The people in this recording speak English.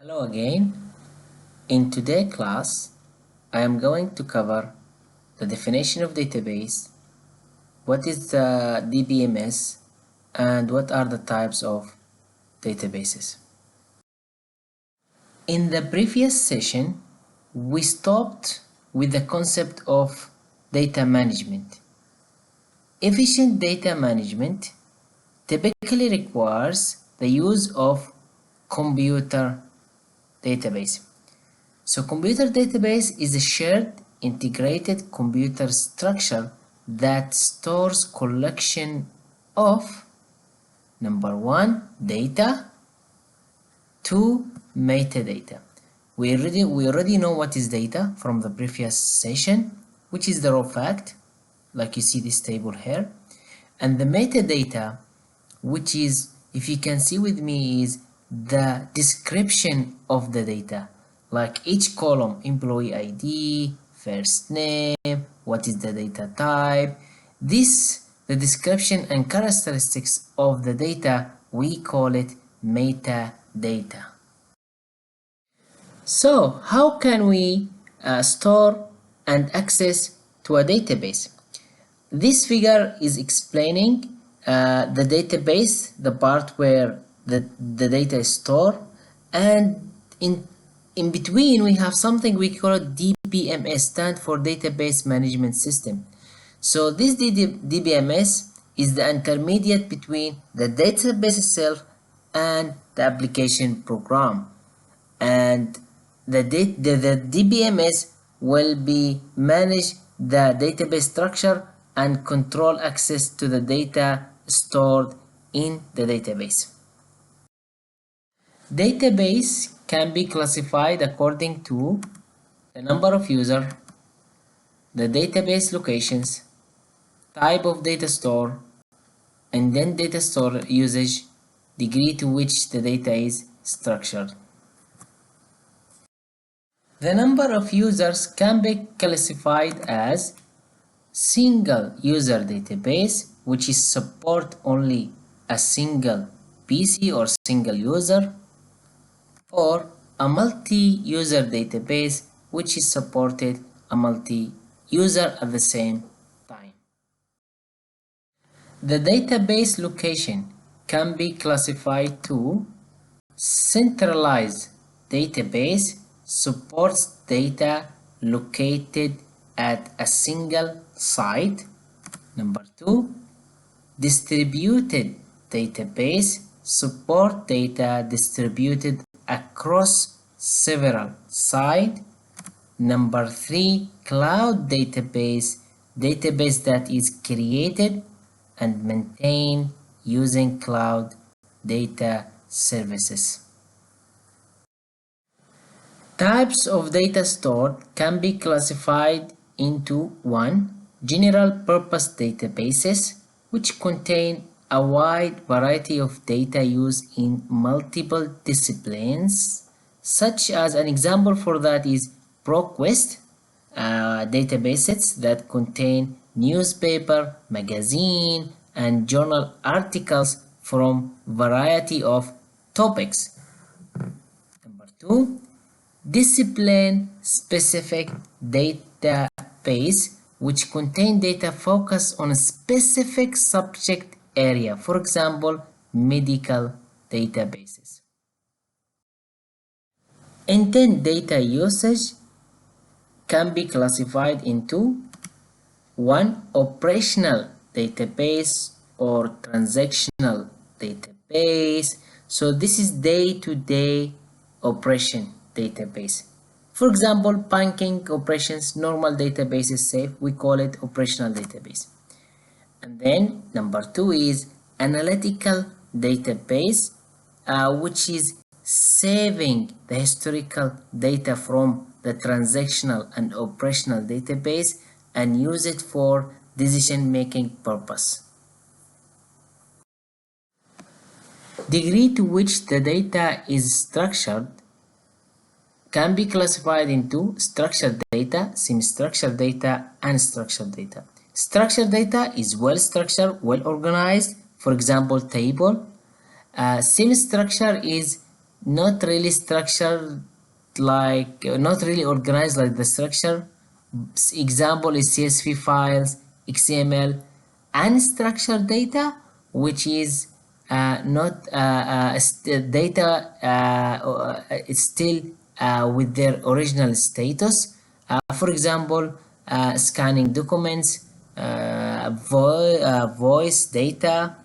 Hello again. In today's class, I am going to cover the definition of database, what is the DBMS, and what are the types of databases. In the previous session, we stopped with the concept of data management. Efficient data management typically requires the use of computer database. So computer database is a shared integrated computer structure that stores collection of number one, data, two, metadata. We already know what is data from the previous session, which is the raw fact, like you see this table here, and the metadata, which is, if you can see with me, is the description of the data, like each column, employee ID, first name, what is the data type. The description and characteristics of the data, we call it metadata. So how can we store and access to a database? This figure is explaining the database, the part where the data is stored, and in between we have something we call DBMS, stand for Database Management System. So this DBMS is the intermediate between the database itself and the application program, and the DBMS will be manage the database structure and control access to the data stored in the database. Database can be classified according to the number of users, the database locations, type of data store, and then data store usage, degree to which the data is structured. The number of users can be classified as single user database, which is support only a single PC or single user, or a multi-user database, which is supported a multi-user at the same time. The database location can be classified to centralized database, supports data located at a single site. Number two, distributed database, support data distributed across several sites. Number three, cloud database, database that is created and maintained using cloud data services. Types of data stored can be classified into 1. General purpose databases, which contain a wide variety of data used in multiple disciplines, such as an example for that is ProQuest databases that contain newspaper, magazine, and journal articles from variety of topics. Number 2, discipline specific database, which contain data focused on a specific subject area, for example, medical databases. Intent data usage can be classified into 1. Operational database or transactional database. So this is day-to-day operation database. For example, banking operations, normal database is safe, we call it operational database. And then number 2 is analytical database, which is saving the historical data from the transactional and operational database and use it for decision making purpose. Degree to which the data is structured can be classified into structured data, semi-structured data, and structured data. Structured data is well structured, well organized, for example, table. Semi-structure is not really structured, like not really organized like the structure. Example is CSV files, XML. Unstructured data, which is not data, it's still with their original status. For example, scanning documents, voice data,